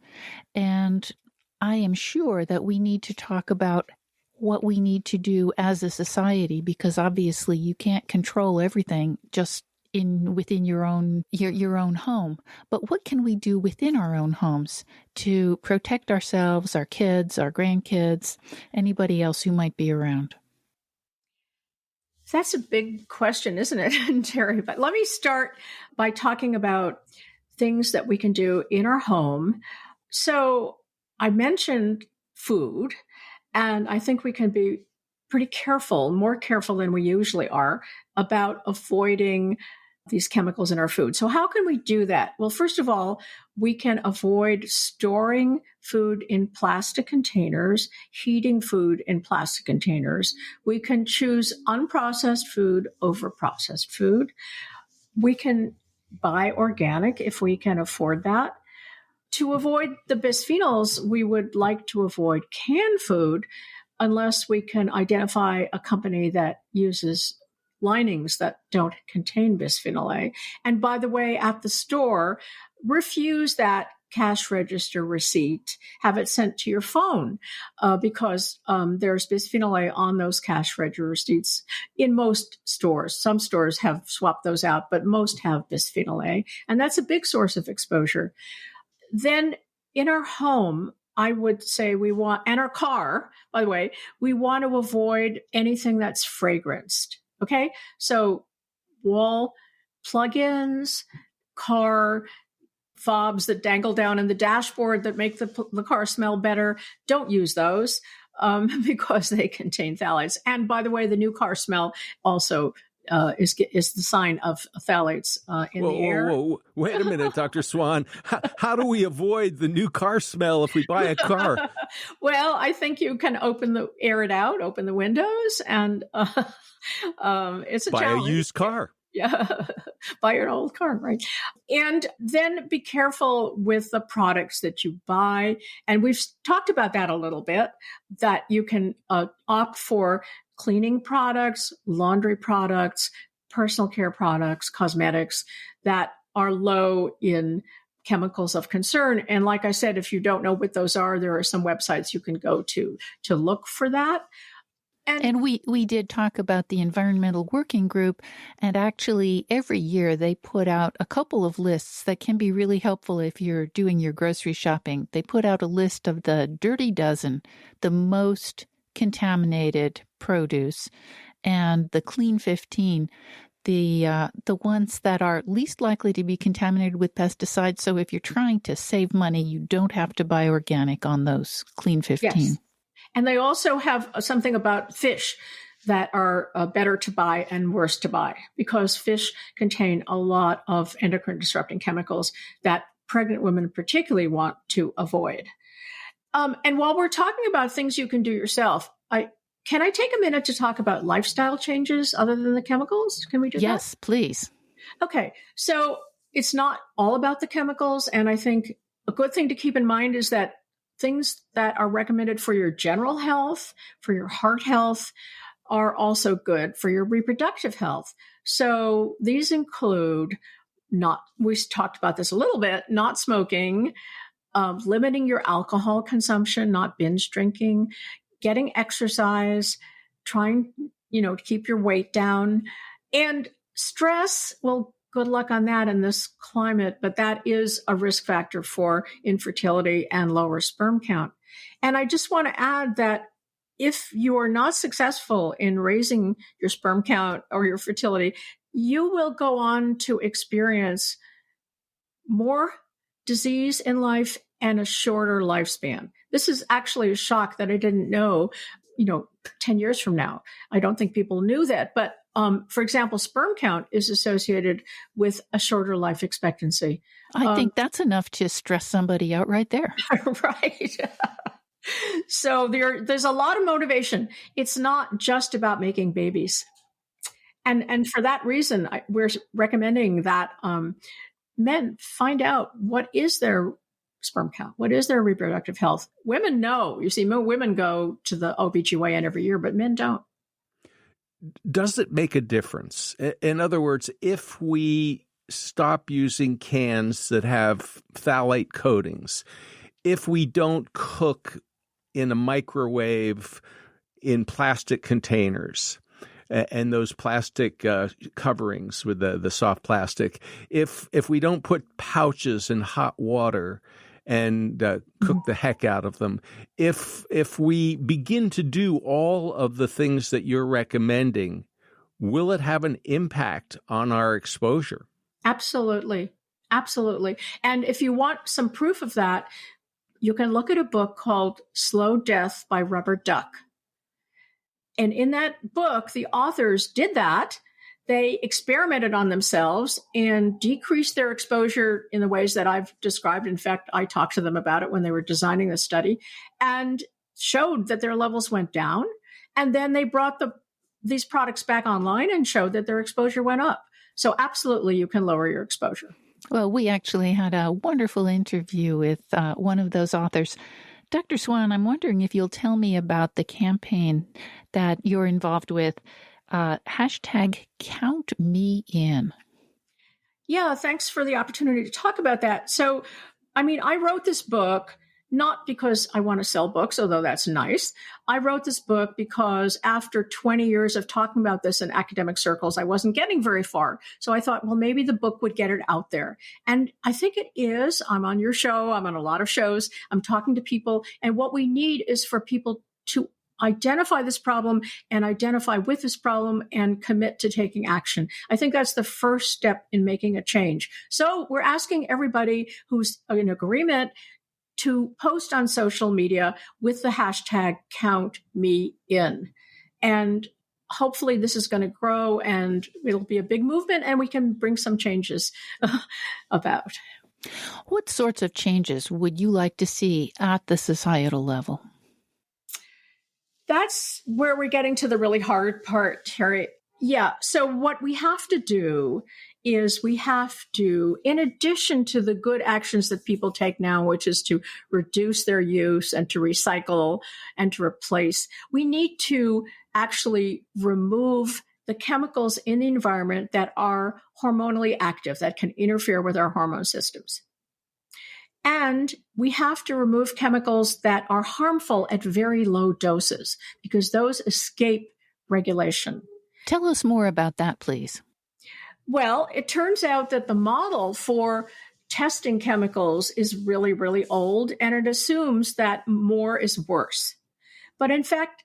And I am sure that we need to talk about what we need to do as a society, because obviously you can't control everything just within your own home. But what can we do within our own homes to protect ourselves, our kids, our grandkids, anybody else who might be around? That's a big question, isn't it, Terry? But let me start by talking about things that we can do in our home. So I mentioned food, and I think we can be pretty careful, more careful than we usually are, about avoiding these chemicals in our food. So how can we do that? Well, first of all, we can avoid storing food in plastic containers, heating food in plastic containers. We can choose unprocessed food over processed food. We can buy organic if we can afford that. To avoid the bisphenols, we would like to avoid canned food unless we can identify a company that uses linings that don't contain bisphenol A. And by the way, at the store, refuse that cash register receipt, have it sent to your phone because there's bisphenol A on those cash register receipts in most stores. Some stores have swapped those out, but most have bisphenol A, and that's a big source of exposure. Then in our home, I would say and our car, by the way, we want to avoid anything that's fragranced. Okay, so wall plug-ins, car fobs that dangle down in the dashboard that make the car smell better, don't use those because they contain phthalates. And by the way, the new car smell also is the sign of phthalates in the air. Whoa. Wait a minute, Dr. Swan. How do we avoid the new car smell if we buy a car? Well, I think you can open the windows, and it's a buy challenge. A used car. Yeah, buy an old car, right? And then be careful with the products that you buy. And we've talked about that a little bit, that you can opt for cleaning products, laundry products, personal care products, cosmetics that are low in chemicals of concern. And like I said, if you don't know what those are, there are some websites you can go to look for that. And we did talk about the Environmental Working Group, and actually every year they put out a couple of lists that can be really helpful if you're doing your grocery shopping. They put out a list of the dirty dozen, the most contaminated produce, and the clean 15, the ones that are least likely to be contaminated with pesticides. So if you're trying to save money, you don't have to buy organic on those clean 15. Yes. And they also have something about fish that are better to buy and worse to buy, because fish contain a lot of endocrine disrupting chemicals that pregnant women particularly want to avoid. And while we're talking about things you can do yourself, can I take a minute to talk about lifestyle changes other than the chemicals? Can we do that? Yes, please. Okay. So it's not all about the chemicals. And I think a good thing to keep in mind is that things that are recommended for your general health, for your heart health, are also good for your reproductive health. So these include we talked about this a little bit, not smoking, limiting your alcohol consumption, not binge drinking, getting exercise, trying, to keep your weight down, and stress. Well, good luck on that in this climate, but that is a risk factor for infertility and lower sperm count. And I just want to add that if you are not successful in raising your sperm count or your fertility, you will go on to experience more disease in life and a shorter lifespan. This is actually a shock that I didn't know, 10 years from now. I don't think people knew that, but For example, sperm count is associated with a shorter life expectancy. I think that's enough to stress somebody out right there. Right. So there's a lot of motivation. It's not just about making babies. And for that reason, we're recommending that men find out what is their sperm count, what is their reproductive health. Women know. You see, women go to the OBGYN every year, but men don't. Does it make a difference? In other words, if we stop using cans that have phthalate coatings, if we don't cook in a microwave in plastic containers and those plastic coverings with the soft plastic, if we don't put pouches in hot water and cook the heck out of them, if we begin to do all of the things that you're recommending, will it have an impact on our exposure? Absolutely. Absolutely. And if you want some proof of that, you can look at a book called Slow Death by Rubber Duck. And in that book, the authors did that. They experimented on themselves and decreased their exposure in the ways that I've described. In fact, I talked to them about it when they were designing the study and showed that their levels went down. And then they brought these products back online and showed that their exposure went up. So absolutely, you can lower your exposure. Well, we actually had a wonderful interview with one of those authors. Dr. Swan, I'm wondering if you'll tell me about the campaign that you're involved with. Hashtag Count Me In. Yeah, thanks for the opportunity to talk about that. So, I wrote this book not because I want to sell books, although that's nice. I wrote this book because after 20 years of talking about this in academic circles, I wasn't getting very far. So I thought, well, maybe the book would get it out there. And I think it is. I'm on your show. I'm on a lot of shows. I'm talking to people. And what we need is for people to identify this problem and identify with this problem and commit to taking action. I think that's the first step in making a change. So we're asking everybody who's in agreement to post on social media with the hashtag Count Me In. And hopefully this is going to grow and it'll be a big movement and we can bring some changes about. What sorts of changes would you like to see at the societal level? That's where we're getting to the really hard part, Terry. Yeah. So what we have to do is we have to, in addition to the good actions that people take now, which is to reduce their use and to recycle and to replace, we need to actually remove the chemicals in the environment that are hormonally active, that can interfere with our hormone systems. And we have to remove chemicals that are harmful at very low doses because those escape regulation. Tell us more about that, please. Well, it turns out that the model for testing chemicals is really, really old, and it assumes that more is worse. But in fact,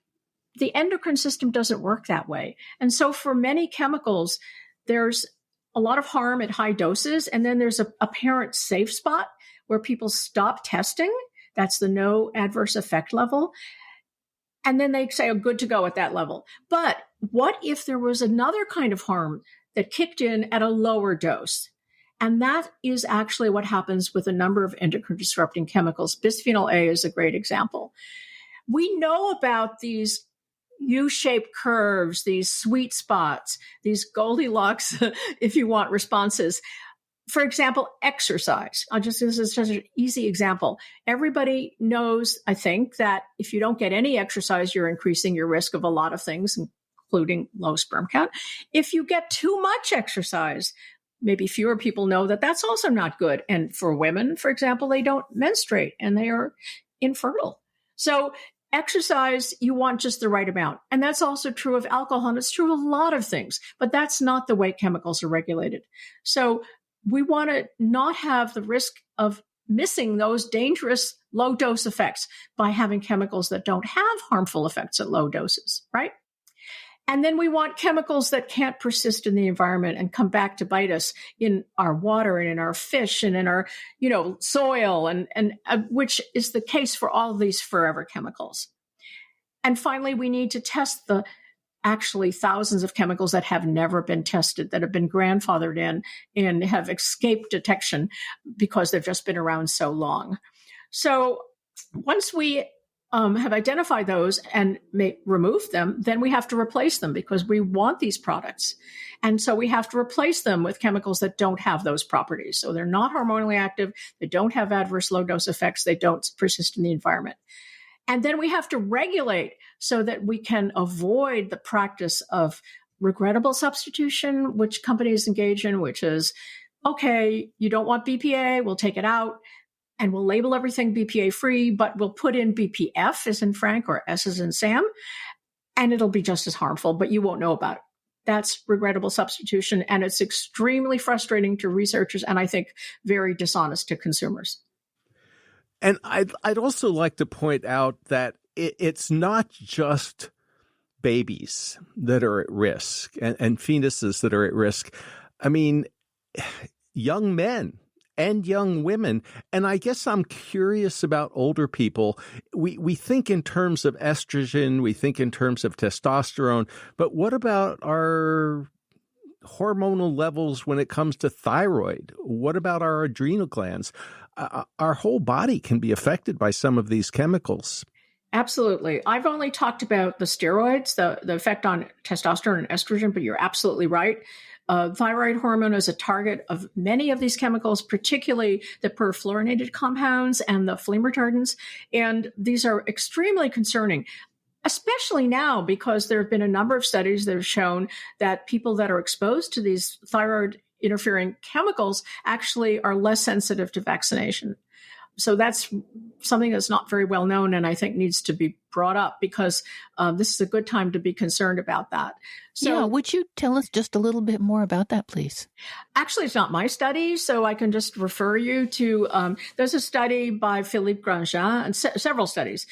the endocrine system doesn't work that way. And so for many chemicals, there's a lot of harm at high doses, and then there's a apparent safe spot where people stop testing. That's the no adverse effect level. And then they say, oh, good to go at that level. But what if there was another kind of harm that kicked in at a lower dose? And that is actually what happens with a number of endocrine disrupting chemicals. Bisphenol A is a great example. We know about these U-shaped curves, these sweet spots, these Goldilocks, if you want, responses. For example, exercise. This is such an easy example. Everybody knows, I think, that if you don't get any exercise, you're increasing your risk of a lot of things, including low sperm count. If you get too much exercise, maybe fewer people know that that's also not good. And for women, for example, they don't menstruate and they are infertile. So exercise, you want just the right amount. And that's also true of alcohol, and it's true of a lot of things, but that's not the way chemicals are regulated. So we want to not have the risk of missing those dangerous low dose effects by having chemicals that don't have harmful effects at low doses, right? And then we want chemicals that can't persist in the environment and come back to bite us in our water and in our fish and in our, soil, and which is the case for all of these forever chemicals. And finally, we need to test the actually thousands of chemicals that have never been tested, that have been grandfathered in and have escaped detection because they've just been around so long. So once we have identified those and remove them, then we have to replace them because we want these products. And so we have to replace them with chemicals that don't have those properties. So they're not hormonally active, they don't have adverse low dose effects, they don't persist in the environment. And then we have to regulate so that we can avoid the practice of regrettable substitution, which companies engage in, which is, okay, you don't want BPA, we'll take it out. And we'll label everything BPA free, but we'll put in BPF as in Frank or S as in Sam, and it'll be just as harmful, but you won't know about it. That's regrettable substitution, and it's extremely frustrating to researchers, and I think very dishonest to consumers. And I'd also like to point out that it's not just babies that are at risk and fetuses that are at risk. I mean, young men and young women. And I guess I'm curious about older people. We think in terms of estrogen, we think in terms of testosterone, but what about our hormonal levels when it comes to thyroid? What about our adrenal glands? Our whole body can be affected by some of these chemicals. Absolutely. I've only talked about the steroids, the effect on testosterone and estrogen, but you're absolutely right. Thyroid hormone is a target of many of these chemicals, particularly the perfluorinated compounds and the flame retardants. And these are extremely concerning, especially now because there have been a number of studies that have shown that people that are exposed to these thyroid interfering chemicals actually are less sensitive to vaccination. So that's something that's not very well known and I think needs to be brought up because this is a good time to be concerned about that. So, yeah, would you tell us just a little bit more about that, please? Actually, it's not my study, so I can just refer you to, there's a study by Philippe Grandjean and several studies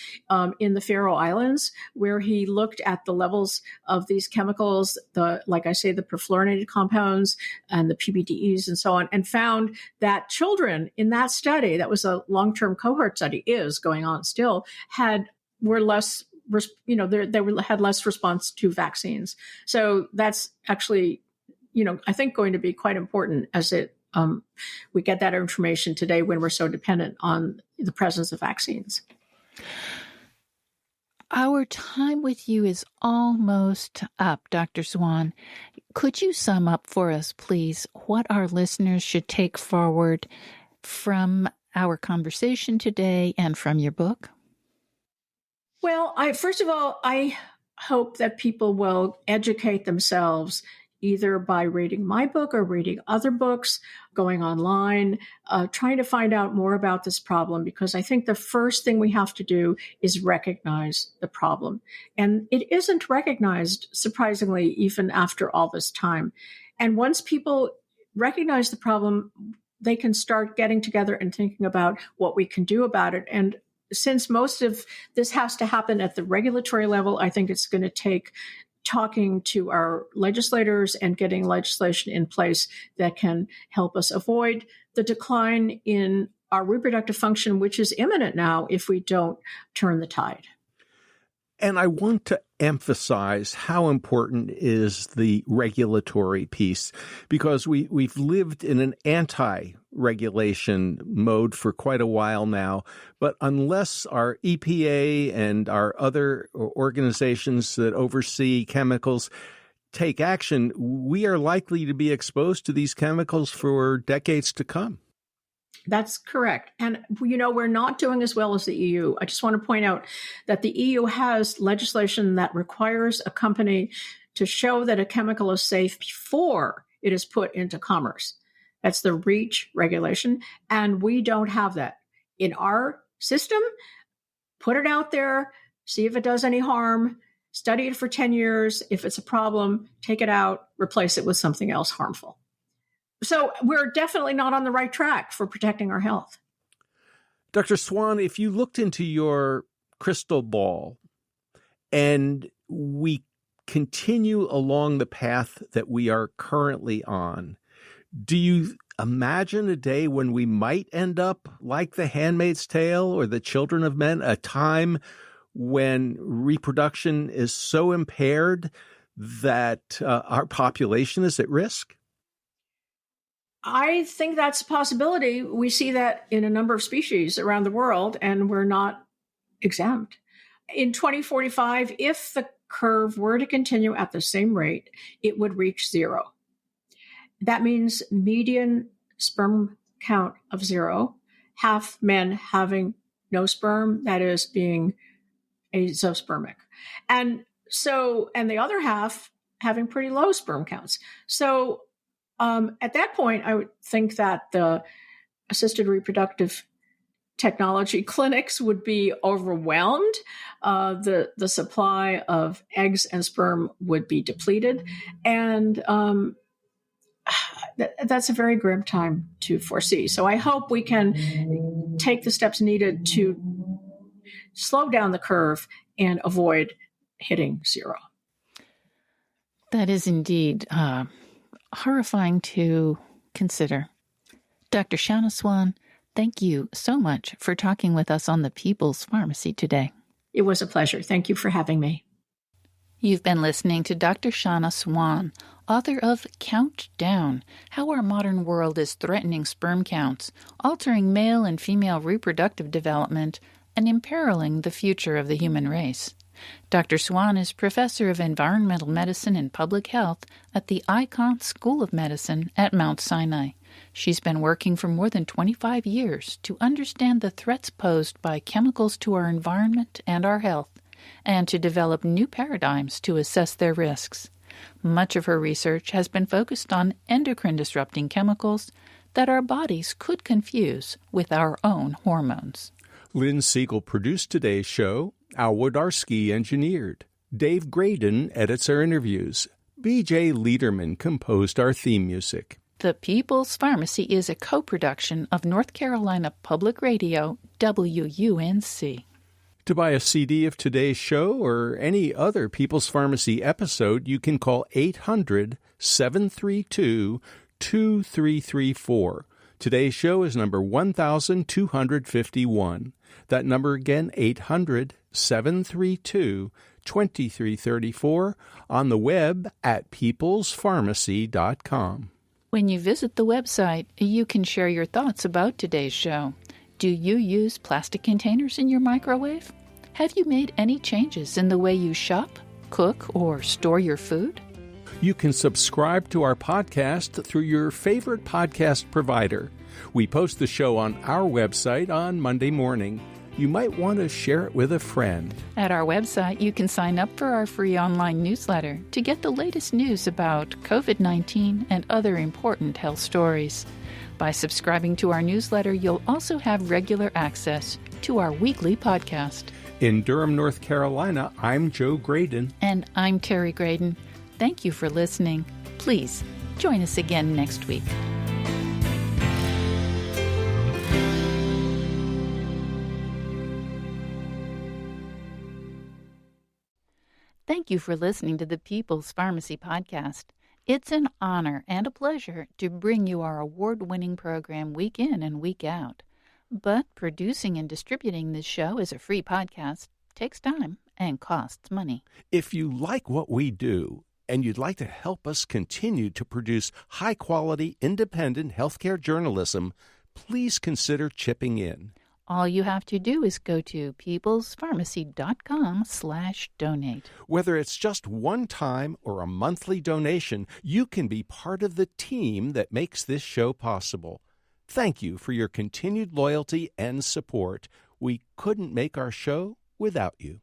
in the Faroe Islands where he looked at the levels of these chemicals, like I say, the perfluorinated compounds and the PBDEs and so on, and found that children in that study, that was a long-term cohort study, is going on still, were less, had less response to vaccines. So that's actually, I think going to be quite important as we get that information today when we're so dependent on the presence of vaccines. Our time with you is almost up, Dr. Swan. Could you sum up for us, please, what our listeners should take forward from our conversation today and from your book? Well, first of all, I hope that people will educate themselves either by reading my book or reading other books, going online, trying to find out more about this problem, because I think the first thing we have to do is recognize the problem. And it isn't recognized, surprisingly, even after all this time. And once people recognize the problem, they can start getting together and thinking about what we can do about it. And since most of this has to happen at the regulatory level, I think it's going to take talking to our legislators and getting legislation in place that can help us avoid the decline in our reproductive function, which is imminent now if we don't turn the tide. And I want to emphasize how important is the regulatory piece, because we've lived in an anti-regulation mode for quite a while now. But unless our EPA and our other organizations that oversee chemicals take action, we are likely to be exposed to these chemicals for decades to come. That's correct. And, we're not doing as well as the EU. I just want to point out that the EU has legislation that requires a company to show that a chemical is safe before it is put into commerce. That's the REACH regulation. And we don't have that. In our system, put it out there, see if it does any harm, study it for 10 years. If it's a problem, take it out, replace it with something else harmful. So we're definitely not on the right track for protecting our health. Dr. Swan, if you looked into your crystal ball and we continue along the path that we are currently on, do you imagine a day when we might end up like The Handmaid's Tale or The Children of Men, a time when reproduction is so impaired that our population is at risk? I think that's a possibility. We see that in a number of species around the world, and we're not exempt. In 2045, if the curve were to continue at the same rate, it would reach zero. That means median sperm count of zero, half men having no sperm, that is, being azoospermic. And the other half having pretty low sperm counts. So at that point, I would think that the assisted reproductive technology clinics would be overwhelmed. The supply of eggs and sperm would be depleted. And that's a very grim time to foresee. So I hope we can take the steps needed to slow down the curve and avoid hitting zero. That is indeed horrifying to consider. Dr. Shanna Swan, thank you so much for talking with us on the People's Pharmacy today. It was a pleasure. Thank you for having me. You've been listening to Dr. Shanna Swan, author of Countdown, How Our Modern World is Threatening Sperm Counts, Altering Male and Female Reproductive Development, and Imperiling the Future of the Human Race. Dr. Swan is Professor of Environmental Medicine and Public Health at the Icahn School of Medicine at Mount Sinai. She's been working for more than 25 years to understand the threats posed by chemicals to our environment and our health, and to develop new paradigms to assess their risks. Much of her research has been focused on endocrine-disrupting chemicals that our bodies could confuse with our own hormones. Lynn Siegel produced today's show. Al Wodarski engineered. Dave Graydon edits our interviews. B.J. Liederman composed our theme music. The People's Pharmacy is a co-production of North Carolina Public Radio, WUNC. To buy a CD of today's show or any other People's Pharmacy episode, you can call 800-732-2334. Today's show is number 1251. That number again, 800-732-2334, on the web at peoplespharmacy.com. When you visit the website, you can share your thoughts about today's show. Do you use plastic containers in your microwave? Have you made any changes in the way you shop, cook, or store your food? You can subscribe to our podcast through your favorite podcast provider. We post the show on our website on Monday morning. You might want to share it with a friend. At our website, you can sign up for our free online newsletter to get the latest news about COVID-19 and other important health stories. By subscribing to our newsletter, you'll also have regular access to our weekly podcast. In Durham, North Carolina, I'm Joe Graydon. And I'm Terry Graydon. Thank you for listening. Please join us again next week. Thank you for listening to the People's Pharmacy Podcast. It's an honor and a pleasure to bring you our award-winning program week in and week out. But producing and distributing this show as a free podcast takes time and costs money. If you like what we do and you'd like to help us continue to produce high-quality, independent healthcare journalism, please consider chipping in. All you have to do is go to peoplespharmacy.com/donate. Whether it's just one time or a monthly donation, you can be part of the team that makes this show possible. Thank you for your continued loyalty and support. We couldn't make our show without you.